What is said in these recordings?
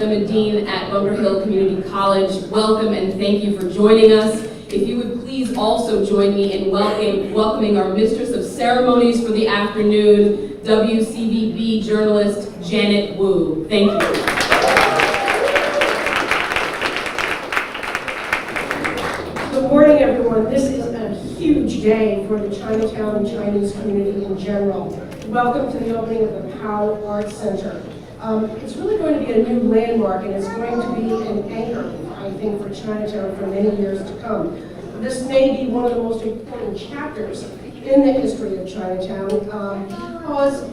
am a dean at Bunker Hill Community College. Welcome and thank you for joining us. If you would please also join me in welcoming our Mistress of Ceremonies for the afternoon, WCVB journalist Janet Wu. Thank you. Good morning, everyone. This is a huge day for the Chinatown and Chinese community in general. Welcome to the opening of the Pao Arts Center. It's really going to be a new landmark, and it's going to be an anchor, I think, for Chinatown for many years to come. This may be one of the most important chapters in the history of Chinatown because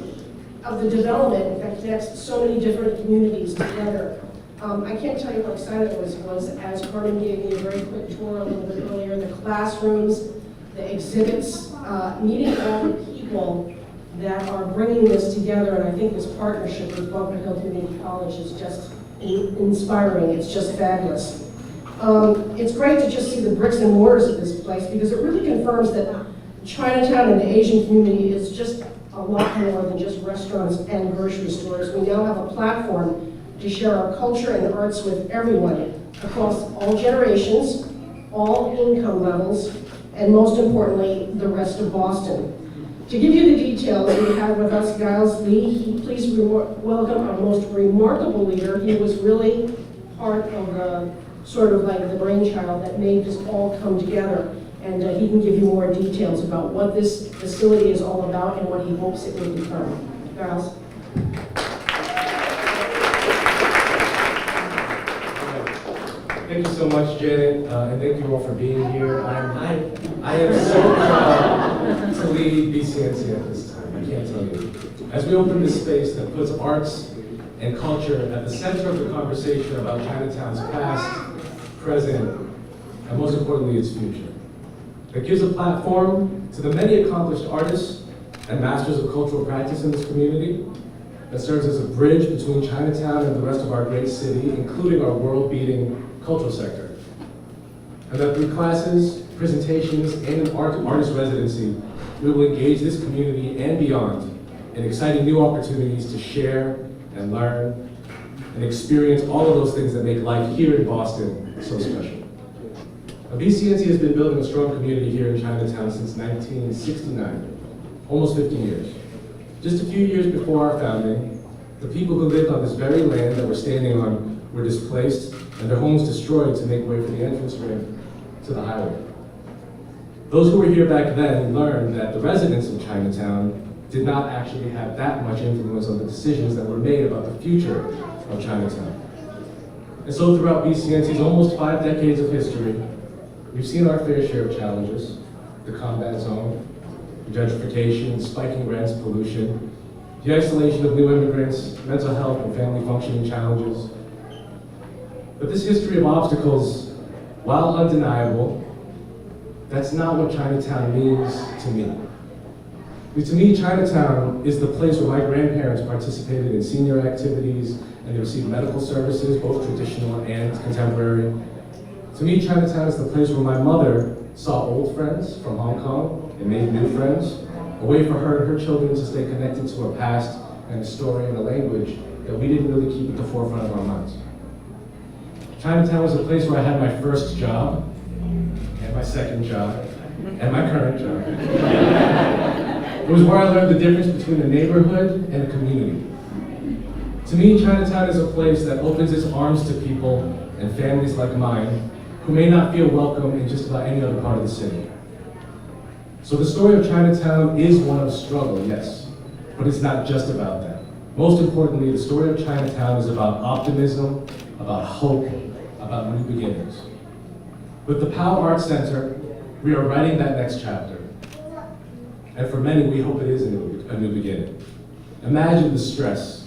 of the development that connects so many different communities together. I can't tell you how excited I was as Carmen gave me a very quick tour a little bit earlier, the classrooms, the exhibits, meeting all the people that are bringing this together, and I think this partnership with Bunker Hill Community College is just inspiring. It's just fabulous. It's great to just see the bricks and mortars of this place because it really confirms that Chinatown and the Asian community is just a lot more than just restaurants and grocery stores. We now have a platform to share our culture and arts with everyone across all generations, all income levels, and most importantly, the rest of Boston. To give you the details, we have with us Giles. Please welcome our most remarkable leader. He was really part of the sort of like the brainchild that made this all come together. And he can give you more details about what this facility is all about and what he hopes it will become. Giles? Thank you so much, Janet, and thank you all for being here. I am so proud to lead BCNC at this time, I can't tell you. As we open this space that puts arts and culture at the center of the conversation about Chinatown's past, present, and most importantly, its future. That gives a platform to the many accomplished artists and masters of cultural practice in this community, that serves as a bridge between Chinatown and the rest of our great city, including our world-beating cultural sector. And that through classes, presentations, and an artist residency, we will engage this community and beyond in exciting new opportunities to share and learn and experience all of those things that make life here in Boston so special. Now, BCNC has been building a strong community here in Chinatown since 1969, almost 50 years. Just a few years before our founding, the people who lived on this very land that we're standing on were displaced and their homes destroyed to make way for the entrance ramp to the highway. Those who were here back then learned that the residents of Chinatown did not actually have that much influence on the decisions that were made about the future of Chinatown. And so throughout BCNC's almost 5 decades of history, we've seen our fair share of challenges: the combat zone, gentrification, spiking rents, pollution, the isolation of new immigrants, mental health and family functioning challenges. But this history of obstacles, while undeniable, that's not what Chinatown means to me. To me, Chinatown is the place where my grandparents participated in senior activities and they received medical services, both traditional and contemporary. To me, Chinatown is the place where my mother saw old friends from Hong Kong and made new friends, a way for her and her children to stay connected to her past and a story and a language that we didn't really keep at the forefront of our minds. Chinatown was a place where I had my first job, and my second job, and my current job. It was where I learned the difference between a neighborhood and a community. To me, Chinatown is a place that opens its arms to people and families like mine who may not feel welcome in just about any other part of the city. So the story of Chinatown is one of struggle, yes, but it's not just about that. Most importantly, the story of Chinatown is about optimism, about hope, about new beginnings. With the Pao Arts Center, we are writing that next chapter. And for many, we hope it is a new beginning. Imagine the stress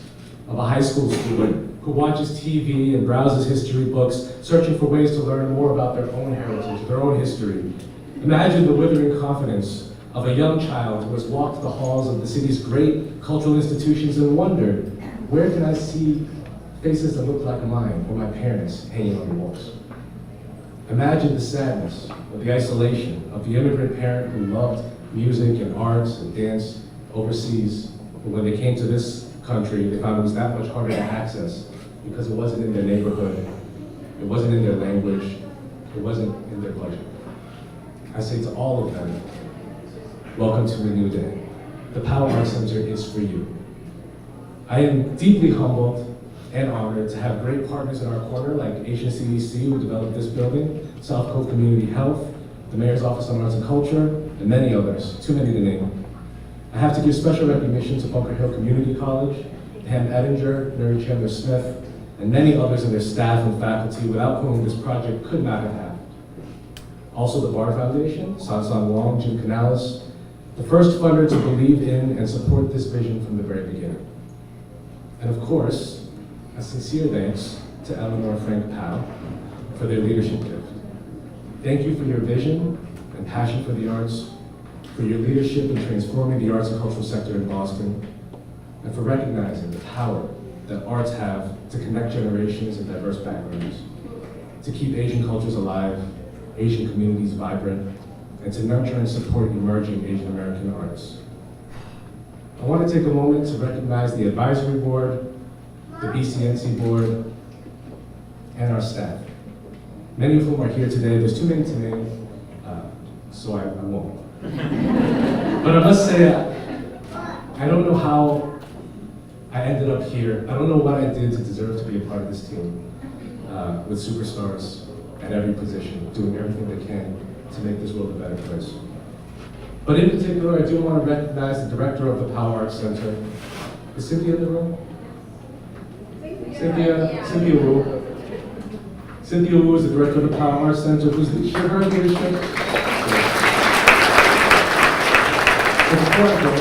of a high school student who watches TV and browses history books, searching for ways to learn more about their own heritage, their own history. Imagine the withering confidence of a young child who has walked the halls of the city's great cultural institutions and wondered, where can I see faces that look like mine or my parents hanging on the walls? Imagine the sadness of the isolation of the immigrant parent who loved music and arts and dance overseas, but when they came to this country, they found it was that much harder to access because it wasn't in their neighborhood, it wasn't in their language, it wasn't in their budget. I say to all of them, welcome to a new day. The Pao Arts Center is for you. I am deeply humbled and honored to have great partners in our corner like HCC, who developed this building, South Coast Community Health, the Mayor's Office on Arts and Culture, and many others, too many to name. I have to give special recognition to Bunker Hill Community College, Eddinger, Mary Chandler Smith, and many others in their staff and faculty without whom this project could not have happened. Also the Bar Foundation, San Liang, Jim Canales, the first funder to believe in and support this vision from the very beginning. And of course, a sincere thanks to Eleanor Frank Pao for their leadership gift. Thank you for your vision and passion for the arts, for your leadership in transforming the arts and cultural sector in Boston, and for recognizing the power that arts have to connect generations and diverse backgrounds, to keep Asian cultures alive, Asian communities vibrant, and to nurture and support emerging Asian American artists. I want to take a moment to recognize the advisory board, the BCNC board, and our staff. Many of whom are here today. There's too many to name, so I won't. But I must say, I don't know how I ended up here. I don't know what I did to deserve to be a part of this team, with superstars at every position, doing everything they can to make this world a better place. But in particular, I do want to recognize the director of the Pao Arts Center. Is Cynthia in the room? Cynthia Wu. Cynthia Wu is the director of the Pao Arts Center. Who's the her leadership? But before I go,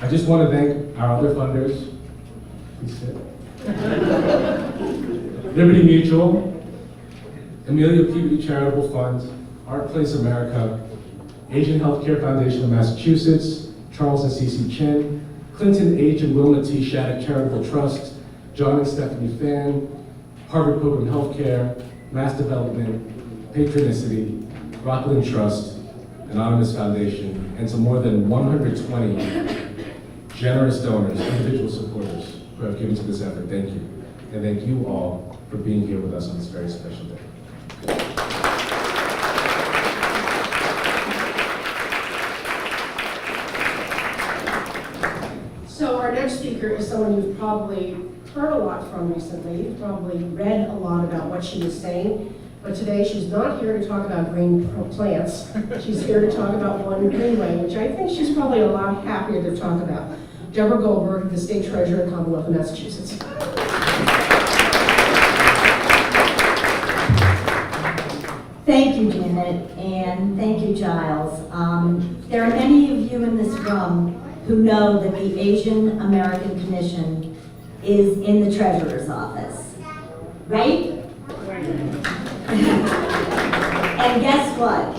I just want to thank our other funders. Please sit. Liberty Mutual, Amelia Peabody Charitable Fund, Art Place America, Asian Healthcare Foundation of Massachusetts, Charles and Cece Chin, Clinton H. and Wilma T. Shattuck Charitable Trust, John and Stephanie Fan, Harvard Pilgrim Healthcare, Mass Development, Patronicity, Rockland Trust, Anonymous Foundation, and to more than 120 generous donors, individual supporters who have given to this effort. Thank you. And thank you all for being here with us on this very special day. So our next speaker is someone you've probably heard a lot from recently. You've probably read a lot about what she is saying. But today she's not here to talk about green plants. She's here to talk about One Greenway, which I think she's probably a lot happier to talk about. Deborah Goldberg, the State Treasurer of Commonwealth of Massachusetts. Thank you, Janet, and thank you, Giles. There are many of you in this room who know that the Asian American Commission is in the Treasurer's office, right? And guess what?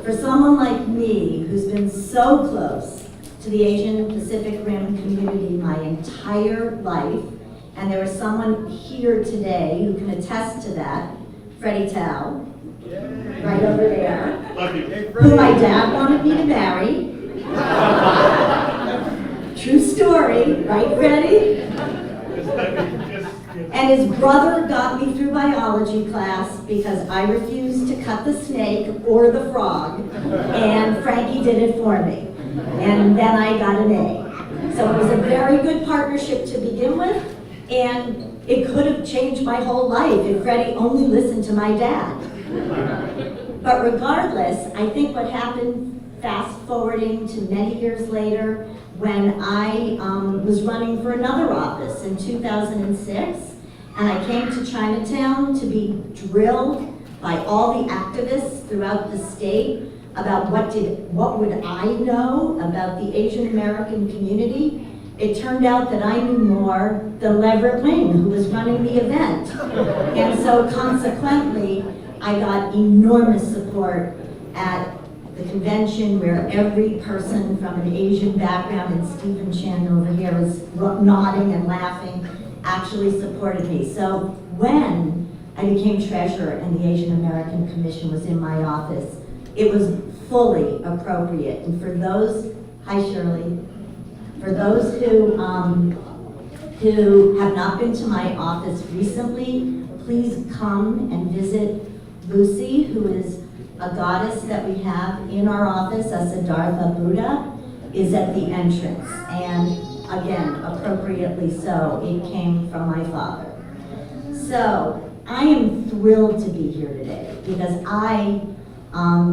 For someone like me, who's been so close to the Asian Pacific Rim community my entire life, and there is someone here today who can attest to that, Freddie Chow, right over there, who my dad wanted me to marry. True story, right, Freddie? And his brother got me through biology class because I refused to cut the snake or the frog, and Frankie did it for me. And then I got an A. So it was a very good partnership to begin with, and it could have changed my whole life if Freddie only listened to my dad. But regardless, I think what happened, fast forwarding to many years later, when I was running for another office in 2006, and I came to Chinatown to be drilled by all the activists throughout the state about what would I know about the Asian American community. It turned out that I knew more than Leverett Ling, who was running the event. And so consequently, I got enormous support at the convention where every person from an Asian background, and Stephen Chen over here is nodding and laughing, actually supported me. So when I became treasurer and the Asian American Commission was in my office, it was fully appropriate. And for those, hi Shirley, for those who who have not been to my office recently, please come and visit Lucy, who is a goddess that we have in our office, a Siddhartha Buddha, is at the entrance. And again, appropriately so, it came from my father. So I am thrilled to be here today because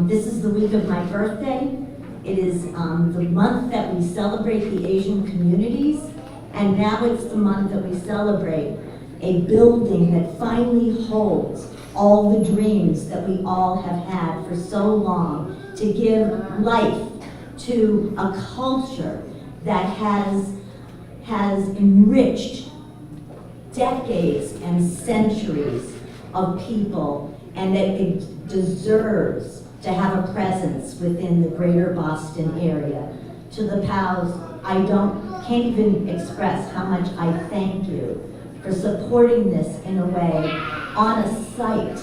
this is the week of my birthday. It is the month that we celebrate the Asian communities, and now it's the month that we celebrate a building that finally holds all the dreams that we all have had for so long, to give life to a culture that has enriched decades and centuries of people, and that it deserves to have a presence within the greater Boston area. To the Paos, can't even express how much I thank you for supporting this in a way on a site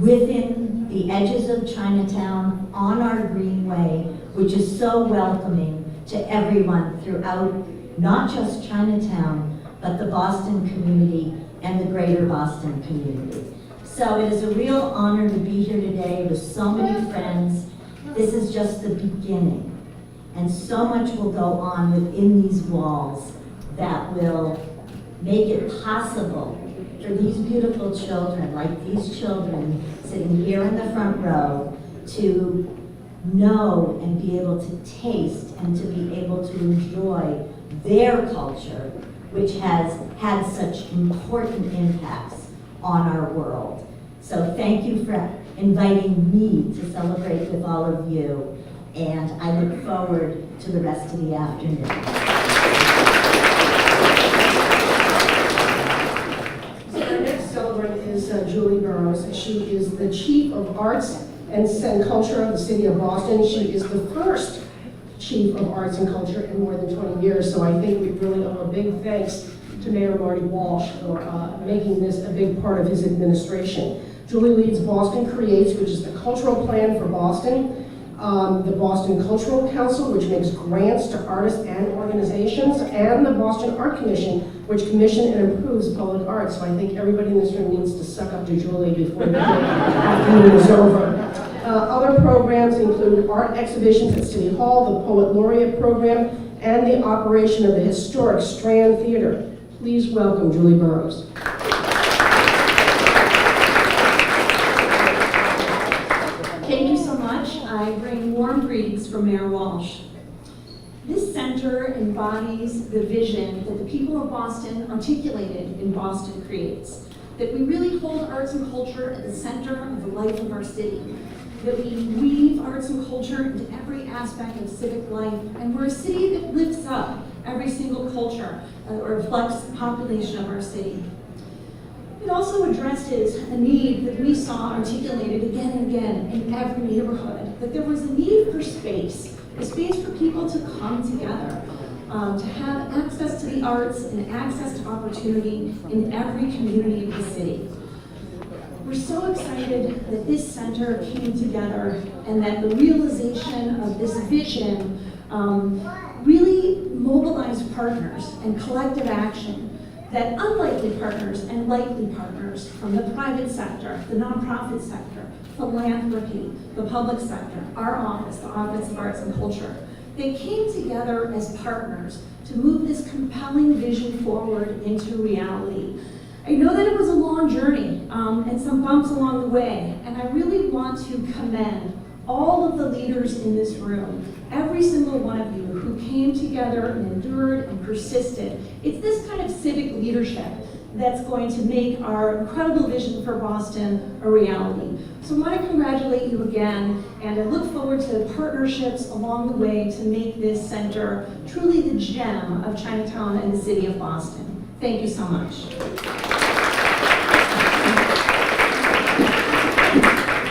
within the edges of Chinatown, on our greenway, which is so welcoming to everyone throughout, not just Chinatown, but the Boston community and the greater Boston community. So it is a real honor to be here today with so many friends. This is just the beginning, and so much will go on within these walls that will make it possible for these beautiful children, like these children sitting here in the front row, to know and be able to taste and to be able to enjoy their culture, which has had such important impacts on our world. So thank you for inviting me to celebrate with all of you, and I look forward to the rest of the afternoon. So our next celebrant is Julie Burros. She is the Chief of Arts and Culture of the City of Boston. She is the first Chief of Arts and Culture in more than 20 years, so I think we really owe a big thanks to Mayor Marty Walsh for making this a big part of his administration. Julie leads Boston Creates, which is the cultural plan for Boston, the Boston Cultural Council, which makes grants to artists and organizations, and the Boston Art Commission, which commissions and improves public art. So I think everybody in this room needs to suck up to Julie before the afternoon is over. Other programs include art exhibitions at City Hall, the Poet Laureate program, and the operation of the historic Strand Theater. Please welcome Julie Burros. Thank you so much. I bring warm greetings from Mayor Walsh. This center embodies the vision that the people of Boston articulated in Boston Creates, that we really hold arts and culture at the center of the life of our city, that we weave arts and culture into every aspect of civic life, and we're a city that lifts up every single culture or reflects the population of our city. It also addresses a need that we saw articulated again and again in every neighborhood, that there was a need for space, a space for people to come together, to have access to the arts and access to opportunity in every community of the city. We're so excited that this center came together and that the realization of this vision really mobilized partners and collective action, that unlikely partners and likely partners from the private sector, the nonprofit sector, philanthropy, the public sector, our office, the Office of Arts and Culture, they came together as partners to move this compelling vision forward into reality. I know that it was a long journey and some bumps along the way, and I really want to commend all of the leaders in this room, every single one of you who came together and endured and persisted. It's this kind of civic leadership that's going to make our incredible vision for Boston a reality. So I want to congratulate you again, and I look forward to partnerships along the way to make this center truly the gem of Chinatown and the city of Boston. Thank you so much.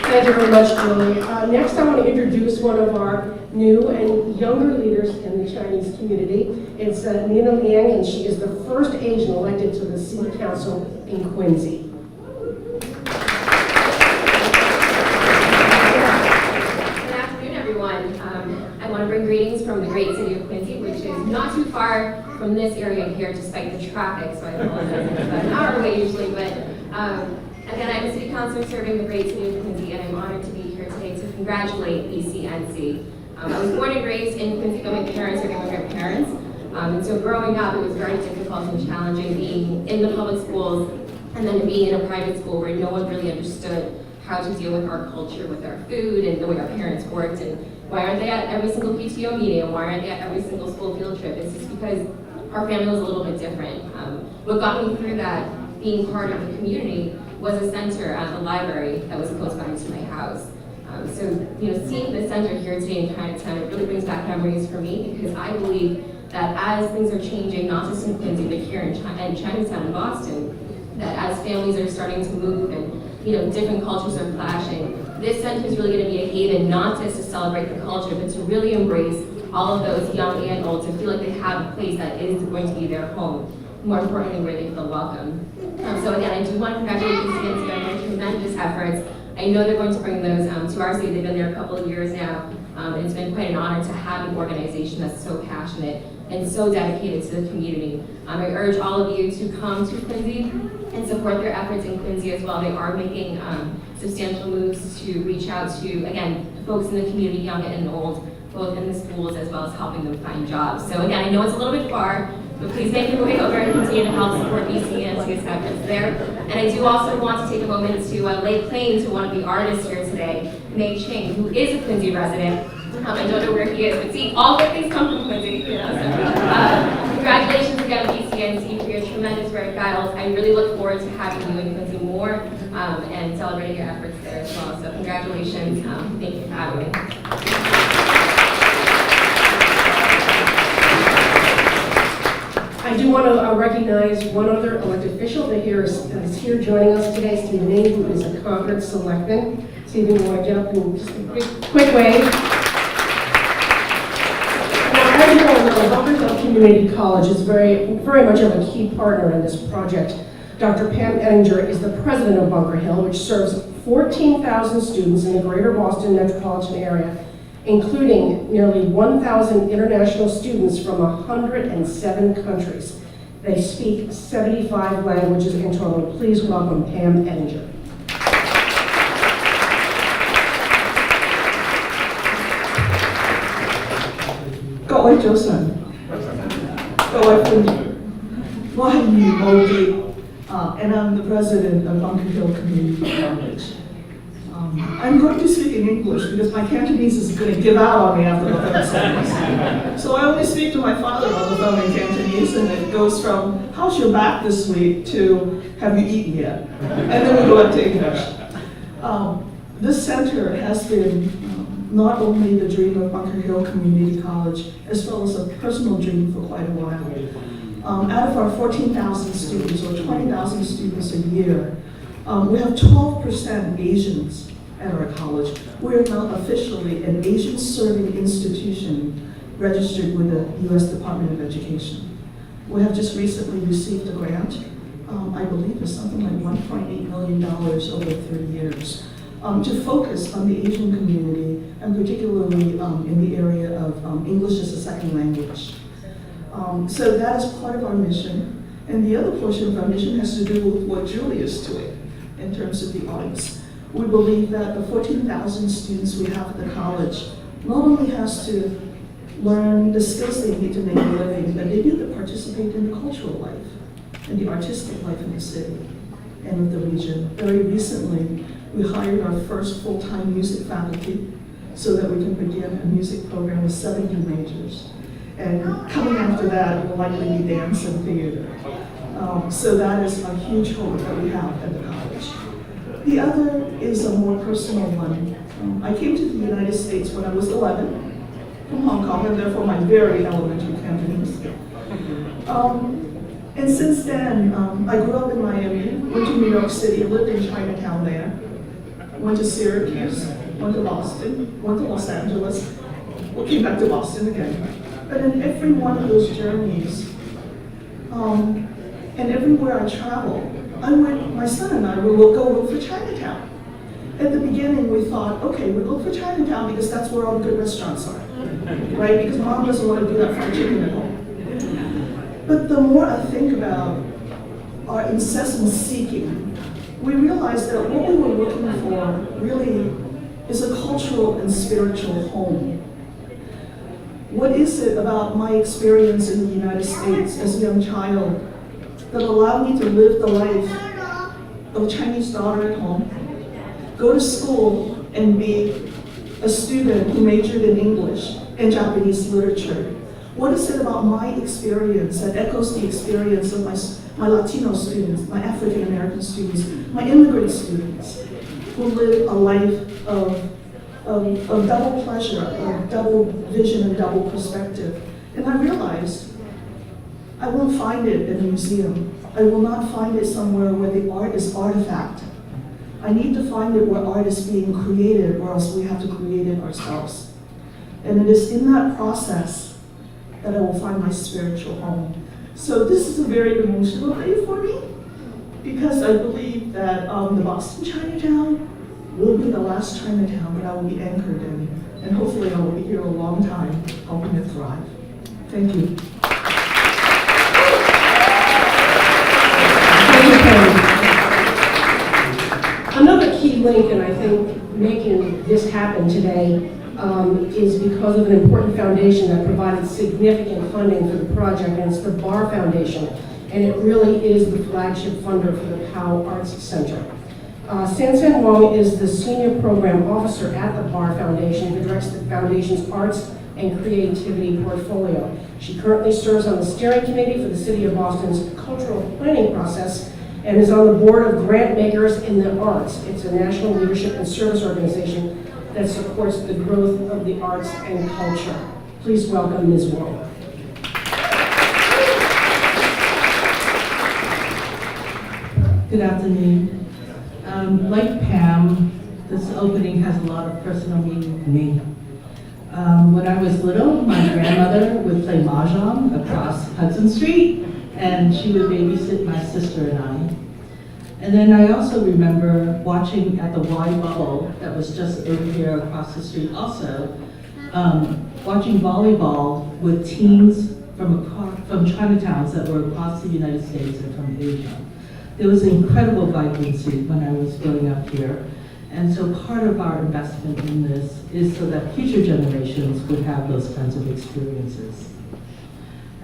Thank you very much, Julie. Next, I want to introduce one of our new and younger leaders in the Chinese community. It's Nina Liang, and she is the first Asian elected to the City Council in Quincy. Good afternoon, everyone. I want to bring greetings from the great city of Quincy, which is not too far from this area here despite the traffic, so I apologize. It's about an hour away usually, but again, I'm a city councilor serving the great city of Quincy, and I'm honored to be here today to congratulate BCNC. I was born and raised in Quincy, but my parents are immigrant parents, and so growing up, it was very difficult and challenging being in the public schools and then being in a private school where no one really understood how to deal with our culture, with our food, and the way our parents worked, and why aren't they at every single PTO meeting, and why aren't they at every single school field trip? It's just because our family was a little bit different. What got me through that, being part of the community, was a center at the library that was close by to my house. So, seeing the center here today in Chinatown, it really brings back memories for me, because I believe that as things are changing, not just in Quincy, but here in Chinatown and Boston, that as families are starting to move and different cultures are clashing, this center is really going to be a haven, not just to celebrate the culture, but to really embrace all of those young and old, to feel like they have a place that is going to be their home, more importantly, where they feel welcome. So again, I do want to congratulate BCNC on their tremendous efforts. I know they're going to bring those to our city. They've been there a couple of years now. And it's been quite an honor to have an organization that's so passionate and so dedicated to the community. I urge all of you to come to Quincy and support their efforts in Quincy as well. They are making substantial moves to reach out to, again, folks in the community, young and old, both in the schools as well as helping them find jobs. So again, I know it's a little bit far, but please make your way over and continue to help support BCNC's efforts there. And I do also want to take a moment to lay claim to one of the artists here today, Mei Ching, who is a Quincy resident. I don't know where he is, but see, all good things come from Quincy. Congratulations again, BCNC, for your tremendous work, Giles. I really look forward to having you in Quincy more and celebrating your efforts there as well. So congratulations. Thank you for having me. I do want to recognize one other elected official that is here joining us today, Stephen Ing, who is a Concord selectman. Stephen, you want to get up and just a quick wave? Now, as you all know, Bunker Hill Community College is very much of a key partner in this project. Dr. Pam Eddinger is the president of Bunker Hill, which serves 14,000 students in the greater Boston metropolitan area, including nearly 1,000 international students from 107 countries. They speak 75 languages in total. Please welcome Pam Eddinger. And I'm the president of Bunker Hill Community College. I'm going to speak in English because my Cantonese is going to give out on me after the third sentence. So I only speak to my father on the phone in Cantonese, and it goes from, how's your back this week, to, have you eaten yet? And then we go up to English. This center has been not only the dream of Bunker Hill Community College, as well as a personal dream for quite a while. Out of our 14,000 students, or 20,000 students a year, we have 12% Asians at our college. We're now officially an Asian-serving institution registered with the U.S. Department of Education. We have just recently received a grant, I believe it's something like $1.8 million over 3 years, to focus on the Asian community, and particularly in the area of English as a second language. So that is part of our mission. And the other portion of our mission has to do with what Julie is doing in terms of the arts. We believe that the 14,000 students we have at the college not only has to learn the skills they need to make a living, but they need to participate in the cultural life and the artistic life in the city and of the region. Very recently, we hired our first full-time music faculty so that we can begin a music program with 70 majors. And coming after that will likely be dance and theater. So that is a huge hope that we have at the college. The other is a more personal one. I came to the United States when I was 11 from Hong Kong, and therefore my very elementary Cantonese. And since then, I grew up in Miami, went to New York City, lived in Chinatown there, went to Syracuse, went to Boston, went to Los Angeles, came back to Boston again. But in every one of those journeys, and everywhere I travel, my son and I would go look for Chinatown. At the beginning, we thought, okay, we look for Chinatown because that's where all the good restaurants are, right? Because mom doesn't want to do that fried chicken at home. But the more I think about our incessant seeking, we realize that what we were looking for really is a cultural and spiritual home. What is it about my experience in the United States as a young child that allowed me to live the life of a Chinese daughter at home, go to school and be a student who majored in English and Japanese literature? What is it about my experience that echoes the experience of my Latino students, my African American students, my immigrant students, who live a life of double pleasure, of double vision and double perspective? And I realized I won't find it in a museum. I will not find it somewhere where the art is artifact. I need to find it where art is being created, or else we have to create it ourselves. And it is in that process that I will find my spiritual home. So this is a very emotional day for me, because I believe that the Boston Chinatown will be the last Chinatown that I will be anchored in, and hopefully I will be here a long time, helping it thrive. Thank you. Another key link, and I think making this happen today, is because of an important foundation that provided significant funding for the project, and it's the Bar Foundation, and it really is the flagship funder for the Pao Arts Center. San Wong is the Senior Program Officer at the Bar Foundation, who directs the Foundation's arts and creativity portfolio. She currently serves on the steering committee for the City of Boston's cultural planning process and is on the board of Grant Makers in the Arts. It's a national leadership and service organization that supports the growth of the arts and culture. Please welcome Ms. Wong. Good afternoon. Like Pam, this opening has a lot of personal meaning to me. When I was little, my grandmother would play mahjong across Hudson Street, and she would babysit my sister and I. And then I also remember watching at the Y Bubble that was just over here across the street also, watching volleyball with teams from Chinatowns that were across the United States and from Asia. There was incredible vibrancy when I was growing up here. And so part of our investment in this is so that future generations would have those kinds of experiences.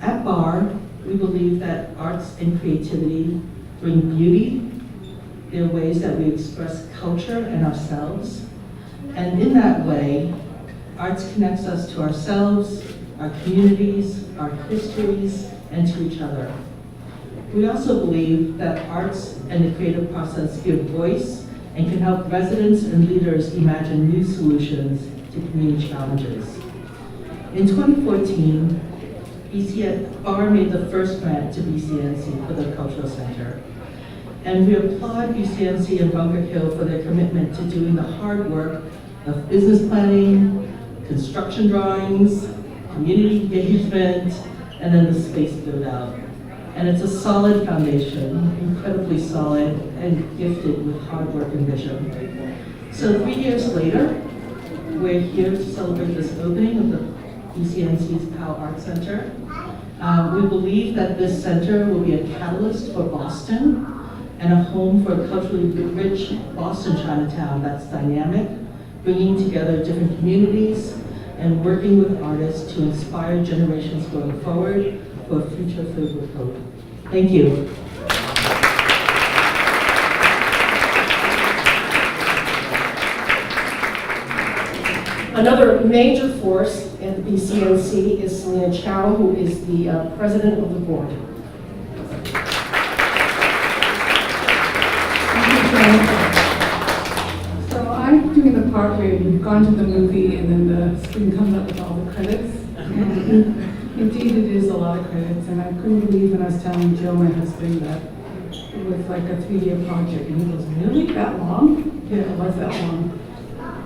At BAR, we believe that arts and creativity bring beauty. They're ways that we express culture and ourselves. And in that way, arts connects us to ourselves, our communities, our histories, and to each other. We also believe that arts and the creative process give voice and can help residents and leaders imagine new solutions to community challenges. In 2014, BAR made the first grant to BCNC for the Cultural Center. And we applaud BCNC and Bunker Hill for their commitment to doing the hard work of business planning, construction drawings, community engagement, and then the space build out. And it's a solid foundation, incredibly solid and gifted with hard work and vision. So 3 years later, we're here to celebrate this opening of the BCNC's Pao Arts Center. We believe that this center will be a catalyst for Boston and a home for a culturally rich Boston Chinatown that's dynamic, bringing together different communities and working with artists to inspire generations going forward for a future filled with hope. Thank you. Another major force at the BCNC is Selina Chow, who is the president of the board. So I'm doing the part where you've gone to the movie and then the screen comes up with all the credits. And indeed, it is a lot of credits, and I couldn't believe when I was telling Joe, my husband, that it was like a 3-year project, and he goes, "Really? That long?" Yeah, it was that long.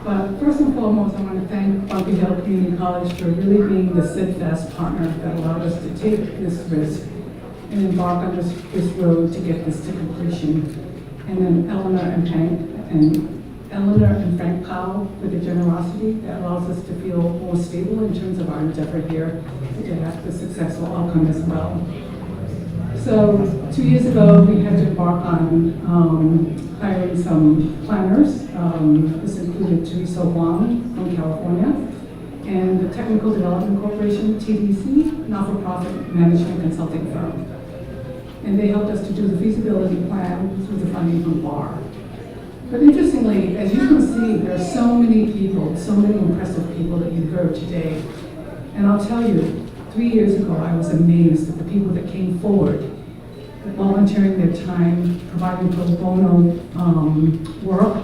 But first and foremost, I want to thank Bunker Hill Community College for really being the steadfast partner that allowed us to take this risk and embark on this road to get this to completion. And then Eleanor and Frank Powell for the generosity that allows us to feel more stable in terms of our endeavor here to have the successful outcome as well. So 2 years ago, we had to embark on hiring some planners. This included Teresa Wang from California and the Technical Development Corporation, TDC, not-for-profit management consulting firm. And they helped us to do the feasibility plan through the funding from BAR. But interestingly, as you can see, there are so many people, so many impressive people that you heard today. And I'll tell you, 3 years ago, I was amazed at the people that came forward, volunteering their time, providing pro bono work,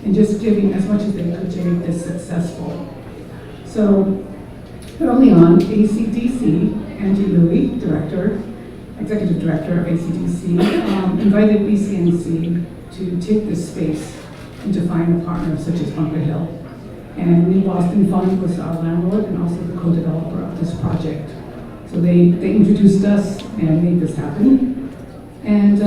and just giving as much as they could to make this successful. So early on, ACDC, Angie Louie, Executive Director of ACDC, invited BCNC to take this space and to find a partner such as Bunker Hill. And New Boston Fund was our landlord and also the co-developer of this project. So they introduced us and made this happen. And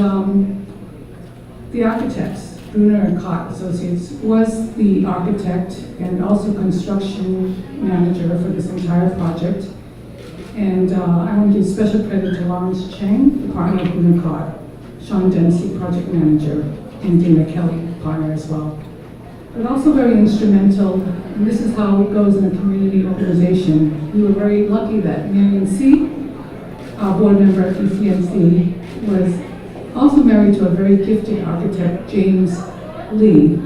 the architects, Brunner and Cott Associates, was the architect and also construction manager for this entire project. And I want to give special credit to Lawrence Chang, the partner of Brunner Cott, Sean Dempsey, project manager, and Dana Kelly, partner as well. But also very instrumental, and this is how it goes in a community organization. We were very lucky that Marion C., our board member at BCNC, was also married to a very gifted architect, James Lee.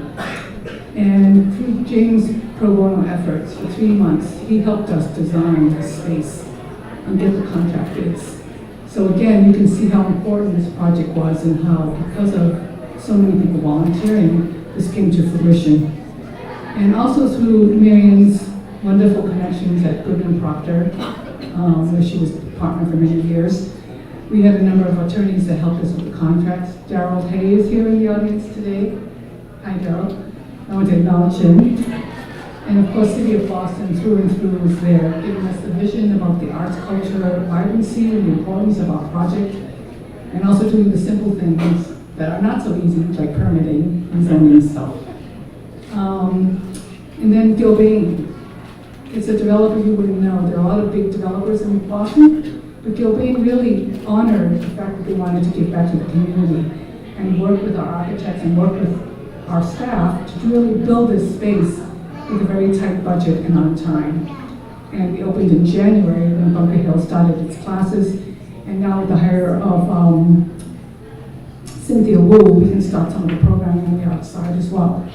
And through James' pro bono efforts for 3 months, he helped us design the space and get the contract bids. So again, you can see how important this project was and how, because of so many people volunteering, this came to fruition. And also through Marion's wonderful connections at Goodman Proctor, where she was partner for many years. We had a number of attorneys that helped us with the contracts. Daryl Hay is here in the audience today. Hi, Daryl. I want to acknowledge him. And of course, City of Boston through and through was there, giving us the vision about the arts, culture, vibrancy, and the importance of our project, and also doing the simple things that are not so easy, like permitting and zoning stuff. And then Gilbane. It's a developer you wouldn't know. There are a lot of big developers in Boston, but Gilbane really honored the fact that they wanted to give back to the community and work with our architects and work with our staff to really build this space with a very tight budget and on time. And we opened in January when Bunker Hill started its classes, and now with the hire of Cynthia Wu, we can start some of the programming on the outside as well.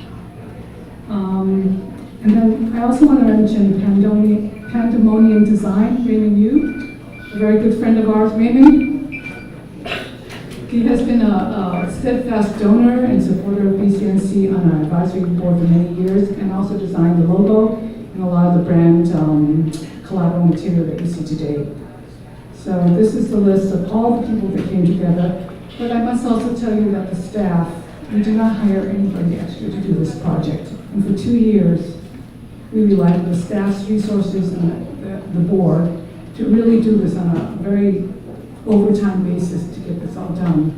And then I also want to mention Pandemonium Design, Raymond Yu, a very good friend of ours. Raymond, he has been a steadfast donor and supporter of BCNC on our advisory board for many years, and also designed the logo and a lot of the brand collateral material that you see today. So this is the list of all the people that came together. But I must also tell you that the staff, we did not hire anybody extra to do this project. And for 2 years, we relied on the staff's resources and the board to really do this on a very overtime basis to get this all done.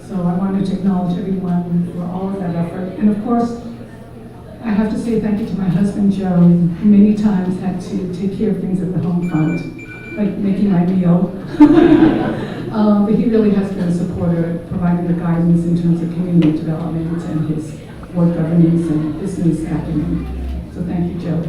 So I wanted to acknowledge everyone for all of that effort. And of course, I have to say thank you to my husband, Joe, who many times had to take care of things at the home front, like making my meal. But he really has been a supporter, providing the guidance in terms of community development and his work governance and business acumen. So thank you, Joe.